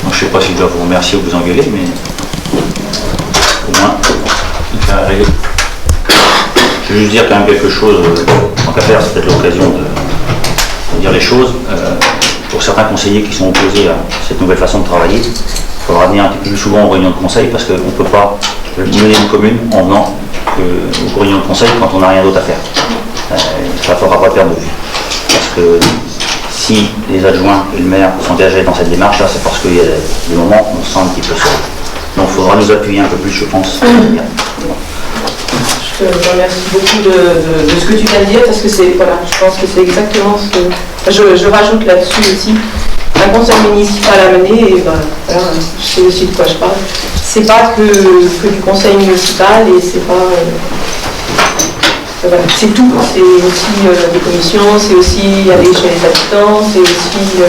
Je ne sais pas si je dois vous remercier ou vous engueuler, mais au moins, il fait régler. Je vais juste dire quand même quelque chose, tant qu'à faire, c'est peut-être l'occasion de dire les choses. Pour certains conseillers qui sont opposés à cette nouvelle façon de travailler, il faudra venir un peu plus souvent aux réunions de conseil parce qu'on ne peut pas mener une commune en venant aux réunions de conseil quand on n'a rien d'autre à faire. Ça ne faudra pas perdre de vue. Parce que si les adjoints et le maire sont engagés dans cette démarche, là, c'est parce qu'il y a des moments où on se sent un petit peu seul. Donc il faudra nous appuyer un peu plus, je pense. Je te remercie beaucoup de ce que tu viens de dire, parce que c'est, voilà, je pense que c'est exactement ce que... Je rajoute là-dessus aussi, un conseil municipal à mener, et ben, voilà, je sais aussi de quoi je parle. C'est pas que du conseil municipal, et c'est pas... voilà, c'est tout, c'est aussi des commissions, c'est aussi aller chez les habitants, c'est aussi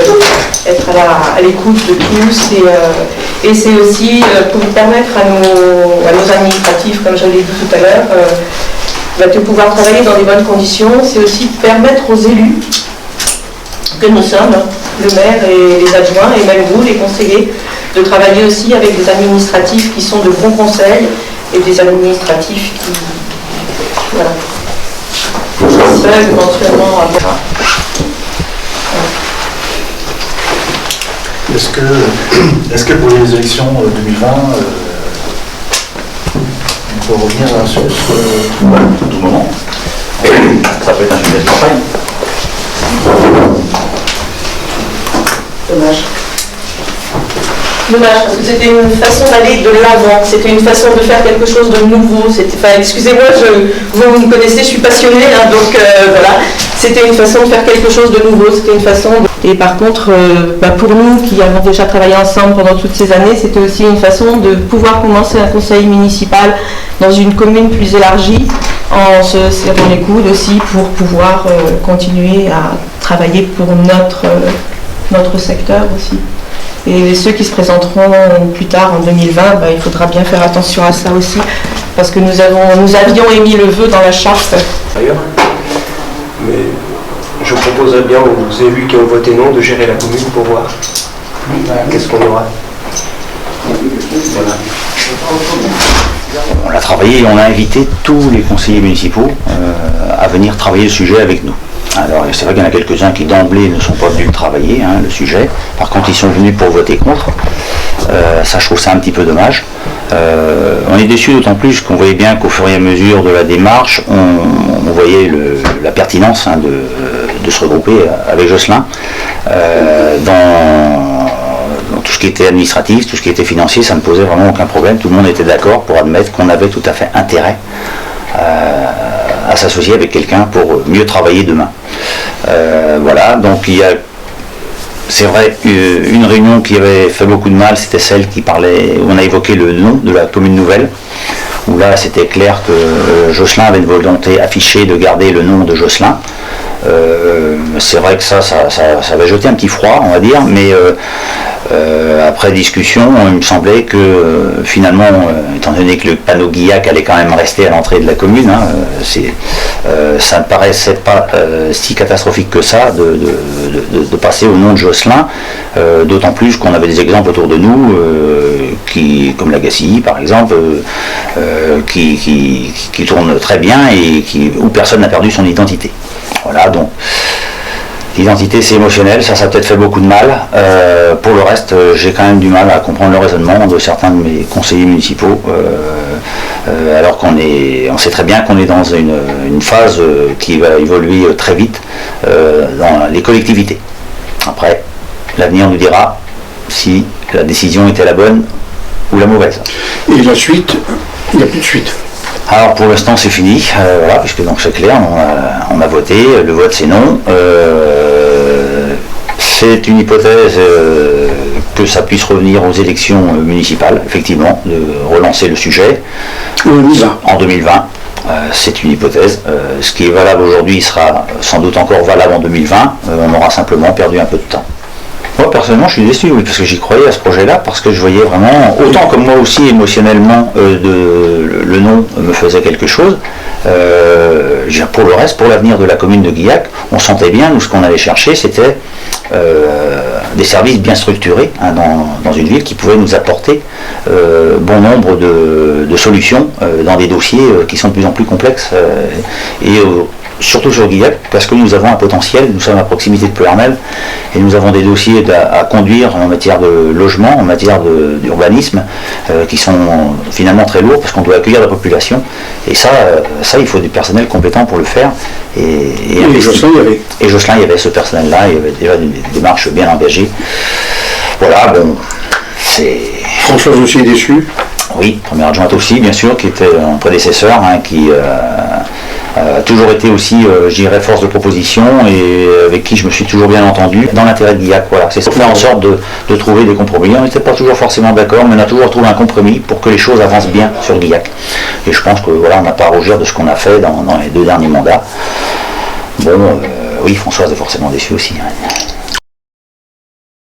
être à l'écoute de tous, et c'est aussi pour permettre à nos administratifs, comme je l'ai dit tout à l'heure, de pouvoir travailler dans des bonnes conditions. C'est aussi permettre aux élus que nous sommes, le maire et les adjoints, et même vous, les conseillers, de travailler aussi avec des administratifs qui sont de bons conseils et des administratifs qui... Voilà. Éventuellement avoir. Est-ce que pour les élections 2020, on peut revenir sur ce... À tout moment. Ça peut être un sujet de campagne. Dommage. Dommage, parce que c'était une façon d'aller de l'avant, c'était une façon de faire quelque chose de nouveau. Enfin, excusez-moi, vous me connaissez, je suis passionnée, hein, donc voilà. C'était une façon de faire quelque chose de nouveau, c'était une façon de... Et par contre, pour nous qui avons déjà travaillé ensemble pendant toutes ces années, c'était aussi une façon de pouvoir commencer un conseil municipal dans une commune plus élargie, en se serrant les coudes aussi pour pouvoir continuer à travailler pour notre secteur aussi. Et ceux qui se présenteront plus tard en 2020, il faudra bien faire attention à ça aussi, parce que nous avions émis le vœu dans la charte. D'ailleurs, mais je proposerais bien aux élus qui ont voté non de gérer la commune pour voir qu'est-ce qu'on aura. Voilà. On a travaillé et on a invité tous les conseillers municipaux à venir travailler le sujet avec nous. Alors c'est vrai qu'il y en a quelques-uns qui d'emblée ne sont pas venus le travailler, le sujet. Par contre ils sont venus pour voter contre. Ça, je trouve ça un petit peu dommage. On est déçus d'autant plus qu'on voyait bien qu'au fur et à mesure de la démarche, on voyait la pertinence de se regrouper avec Jocelyn dans tout ce qui était administratif, tout ce qui était financier. Ça ne posait vraiment aucun problème. Tout le monde était d'accord pour admettre qu'on avait tout à fait intérêt à s'associer avec quelqu'un pour mieux travailler demain. Voilà, donc il y a, c'est vrai, une réunion qui avait fait beaucoup de mal, c'était celle qui parlait, où on a évoqué le nom de la commune nouvelle, où là c'était clair que Jocelyn avait une volonté affichée de garder le nom de Jocelyn. C'est vrai que ça avait jeté un petit froid, on va dire, mais après discussion, il me semblait que finalement, étant donné que le panneau Guillac allait quand même rester à l'entrée de la commune, ça ne paraissait pas si catastrophique que ça de passer au nom de Jocelyn, d'autant plus qu'on avait des exemples autour de nous, comme la Gacilly par exemple, qui tournent très bien et où personne n'a perdu son identité. Voilà, donc l'identité c'est émotionnel, ça a peut-être fait beaucoup de mal. Pour le reste, j'ai quand même du mal à comprendre le raisonnement de certains de mes conseillers municipaux, alors on sait très bien qu'on est dans une phase qui va évoluer très vite dans les collectivités. Après, l'avenir nous dira si la décision était la bonne ou la mauvaise. Et la suite, il n'y a plus de suite. Alors pour l'instant c'est fini, voilà, puisque donc c'est clair, on a voté, le vote c'est non. C'est une hypothèse que ça puisse revenir aux élections municipales, effectivement, de relancer le sujet en 2020. C'est une hypothèse. Ce qui est valable aujourd'hui sera sans doute encore valable en 2020. On aura simplement perdu un peu de temps. Moi personnellement je suis déçu, oui, parce que j'y croyais à ce projet-là, parce que je voyais vraiment, autant comme moi aussi émotionnellement, le nom me faisait quelque chose. Pour le reste, pour l'avenir de la commune de Guillac, on sentait bien, nous ce qu'on allait chercher c'était des services bien structurés hein, dans une ville qui pouvaient nous apporter bon nombre de solutions dans des dossiers qui sont de plus en plus complexes surtout sur Guillac, parce que nous avons un potentiel, nous sommes à proximité de Ploërmel, et nous avons des dossiers à conduire en matière de logement, en matière d'urbanisme, qui sont finalement très lourds, parce qu'on doit accueillir la population, et ça il faut du personnel compétent pour le faire. Et Jocelyn, il y avait ce personnel-là, il y avait déjà des démarches bien engagées. Voilà, bon, c'est... Françoise aussi est déçue. Oui, première adjointe aussi, bien sûr, qui était un prédécesseur, hein, qui a toujours été aussi, je dirais, force de proposition et avec qui je me suis toujours bien entendu dans l'intérêt de Guillac. Voilà, c'est ça, faire en sorte de trouver des compromis. On n'était pas toujours forcément d'accord, mais on a toujours trouvé un compromis pour que les choses avancent bien sur Guillac. Et je pense que voilà, on n'a pas à rougir de ce qu'on a fait dans les 2 derniers mandats. Bon, oui, Françoise est forcément déçue aussi. Hein.